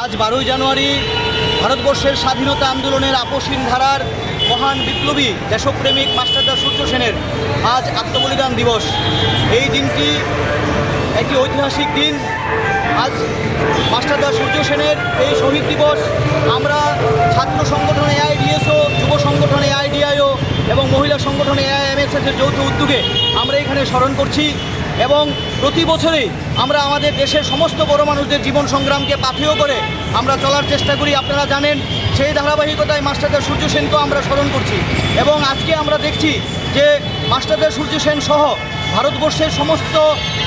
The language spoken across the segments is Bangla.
আজ 12ই জানুয়ারি ভারতবর্ষের স্বাধীনতা আন্দোলনের আপসীন ধারার মহান বিপ্লবী দেশপ্রেমিক মাস্টারদা সূর্য সেনের আজ আত্মবলিদান দিবস। এই দিনটি একটি ঐতিহাসিক দিন। আজ মাস্টারদা সূর্য সেনের এই শহীদ দিবস আমরা ছাত্র সংগঠন এআইডিএসও, যুব সংগঠন এআইডিআইও এবং মহিলা সংগঠন এআইএমএসএসের যৌথ উদ্যোগে আমরা এখানে স্মরণ করছি এবং প্রতি বছরই আমরা আমাদের দেশের সমস্ত বড় মানুষদের জীবন সংগ্রামকে পাথেয় করে আমরা চলার চেষ্টা করি। আপনারা জানেন, সেই ধারাবাহিকতায় মাস্টারদা সূর্য সেনকেও আমরা স্মরণ করছি এবং আজকে আমরা দেখছি যে মাস্টারদা সূর্য সেন সহ ভারতবর্ষের সমস্ত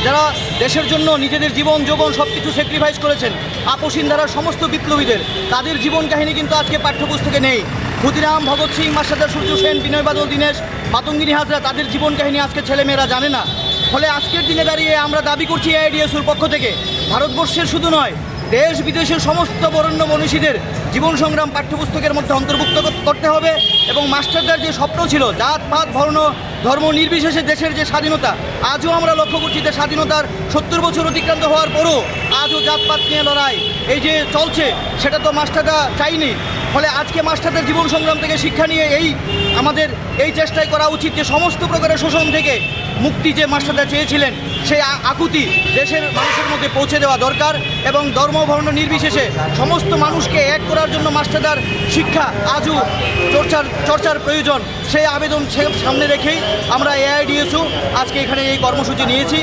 যারা দেশের জন্য নিজেদের জীবন যৌবন সব কিছু স্যাক্রিফাইস করেছেন, আপসীন ধারার সমস্ত বিপ্লবীদের তাদের জীবন কাহিনী কিন্তু আজকে পাঠ্যপুস্তকে নেই। ক্ষুদিরাম, ভগৎ সিং, মাস্টারদা সূর্য সেন, বিনয় বাদল দীনেশ, মাতঙ্গিনী হাজরা, তাদের জীবন কাহিনী আজকে ছেলেমেয়েরা জানে না। ফলে আজকের দিনে দাঁড়িয়ে আমরা দাবি করছি এআইডিএসওর পক্ষ থেকে ভারতবর্ষের শুধু নয়, দেশ বিদেশের সমস্ত বরেণ্য মনীষীদের জীবন সংগ্রাম পাঠ্যপুস্তকের মধ্যে অন্তর্ভুক্ত করতে হবে এবং মাস্টারদার যে স্বপ্ন ছিল জাত পাত বর্ণ ধর্ম নির্বিশেষে দেশের যে স্বাধীনতা, আজও আমরা লক্ষ্য করছি যে স্বাধীনতার 70 বছর অতিক্রান্ত হওয়ার পরও আজও জাতপাত নিয়ে লড়াই এই যে চলছে, সেটা তো মাস্টারদা চাইনি। ফলে আজকে মাস্টারদের জীবন সংগ্রাম থেকে শিক্ষা নিয়ে আমাদের এই চেষ্টাই করা উচিত যে সমস্ত প্রকারের শোষণ থেকে মুক্তি যে মাস্টারদা চেয়েছিলেন সেই আকুতি দেশের মানুষের মধ্যে পৌঁছে দেওয়া দরকার এবং ধর্ম বর্ণ নির্বিশেষে সমস্ত মানুষকে এক করার জন্য মাস্টারদার শিক্ষা আজও চর্চার প্রয়োজন। সেই আবেদন সামনে রেখেই আমরা এআইডিএসও আজকে এখানে এই কর্মসূচি নিয়েছি।